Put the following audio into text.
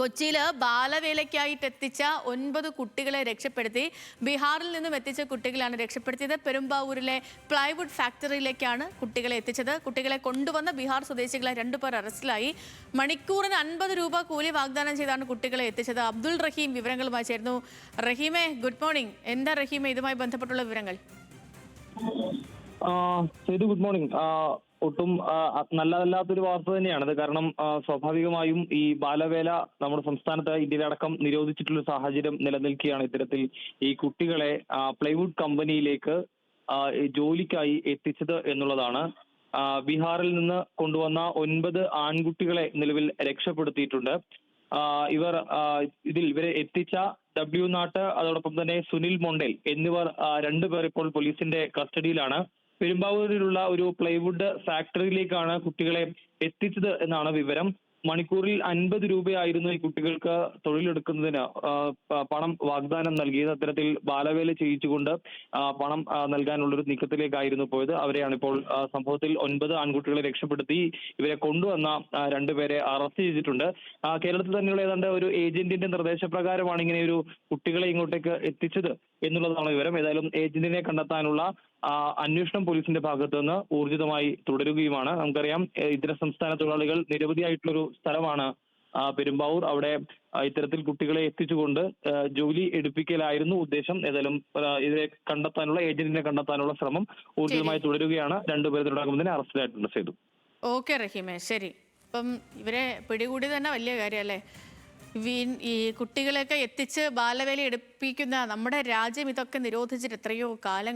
കൊച്ചിയിൽ ബാലവേലയ്ക്കായിട്ട് എത്തിച്ച 9 കുട്ടികളെ രക്ഷപ്പെടുത്തി. ബീഹാറിൽ നിന്നും എത്തിച്ച കുട്ടികളാണ് രക്ഷപ്പെടുത്തിയത്. പെരുമ്പാവൂരിലെ പ്ലൈവുഡ് ഫാക്ടറിയിലേക്കാണ് കുട്ടികളെ എത്തിച്ചത്. കുട്ടികളെ കൊണ്ടുവന്ന ബീഹാർ സ്വദേശികളെ 2 പേർ അറസ്റ്റിലായി. മണിക്കൂറിന് 50 രൂപ കൂലി വാഗ്ദാനം ചെയ്താണ് കുട്ടികളെ എത്തിച്ചത്. അബ്ദുൾ റഹീം വിവരങ്ങളുമായി ചേർന്നു. റഹീമെ, ഗുഡ് മോർണിംഗ്. എന്താ റഹീമെ ഇതുമായി ബന്ധപ്പെട്ടുള്ള വിവരങ്ങൾ? Good morning. ഒട്ടും നല്ലതല്ലാത്തൊരു വാർത്ത തന്നെയാണത്. കാരണം സ്വാഭാവികമായും ഈ ബാലവേല നമ്മുടെ സംസ്ഥാനത്ത് ഇന്ത്യയിലടക്കം നിരോധിച്ചിട്ടുള്ള സാഹചര്യം നിലനിൽക്കുകയാണ്. ഇത്തരത്തിൽ ഈ കുട്ടികളെ പ്ലൈവുഡ് കമ്പനിയിലേക്ക് ജോലിക്കായി എത്തിച്ചത് എന്നുള്ളതാണ്. ബീഹാറിൽ നിന്ന് കൊണ്ടുവന്ന 9 ആൺകുട്ടികളെ നിലവിൽ രക്ഷപ്പെടുത്തിയിട്ടുണ്ട്. ഇവരെ എത്തിച്ച ഡബ്ല്യു നാട്ട്, അതോടൊപ്പം തന്നെ സുനിൽ മൊണ്ടേൽ എന്നിവർ 2 പേർ ഇപ്പോൾ പോലീസിന്റെ കസ്റ്റഡിയിലാണ്. പെരുമ്പാവൂരിലുള്ള ഒരു പ്ലൈവുഡ് ഫാക്ടറിയിലേക്കാണ് കുട്ടികളെ എത്തിച്ചത് എന്നാണ് വിവരം. മണിക്കൂറിൽ 50 രൂപയായിരുന്നു ഈ കുട്ടികൾക്ക് തൊഴിലെടുക്കുന്നതിന് പണം വാഗ്ദാനം നൽകിയത്. അത്തരത്തിൽ ബാലവേല ചെയ്യിച്ചുകൊണ്ട് പണം നൽകാനുള്ളൊരു നീക്കത്തിലേക്കായിരുന്നു പോയത്. അവരെയാണ് ഇപ്പോൾ സംഭവത്തിൽ 9 ആൺകുട്ടികളെ രക്ഷപ്പെടുത്തി ഇവരെ കൊണ്ടുവന്ന 2 പേരെ അറസ്റ്റ് ചെയ്തിട്ടുണ്ട്. കേരളത്തിൽ തന്നെയുള്ള ഏതാണ്ട് ഒരു ഏജന്റിന്റെ നിർദ്ദേശപ്രകാരമാണ് ഇങ്ങനെ ഒരു കുട്ടികളെ ഇങ്ങോട്ടേക്ക് എത്തിച്ചത് എന്നുള്ളതാണ് വിവരം. ഏതായാലും ഏജന്റിനെ കണ്ടെത്താനുള്ള അന്വേഷണം പോലീസിന്റെ ഭാഗത്ത് നിന്ന് ഊർജിതമായി തുടരുകയുമാണ്. നമുക്കറിയാം, ഇതര സംസ്ഥാന തൊഴിലാളികൾ നിരവധിയായിട്ടുള്ളൊരു സ്ഥലമാണ് പെരുമ്പാവൂർ. അവിടെ ഇത്തരത്തിൽ കുട്ടികളെ എത്തിച്ചുകൊണ്ട് ജോലി എടുപ്പിക്കലായിരുന്നു ഉദ്ദേശം. ഏതായാലും ഇതിനെ കണ്ടെത്താനുള്ള ഏജന്റിനെ കണ്ടെത്താനുള്ള ശ്രമം ഊർജിതമായി തുടരുകയാണ്. 2 പേർ ഇതിനോടകം തന്നെ അറസ്റ്റിലായിട്ടുണ്ട്. ചെയ്തു. ഓക്കെ റഹീമെ, ശരി. അപ്പം ഇവരെ പിടികൂടി തന്നെ വലിയ കാര്യമല്ലേ? ഈ കുട്ടികളെയൊക്കെ എത്തിച്ച് ബാലവേല എടുപ്പിക്കുന്ന നമ്മുടെ രാജ്യം ഇതൊക്കെ നിരോധിച്ചിട്ട് എത്രയോ കാലങ്ങൾ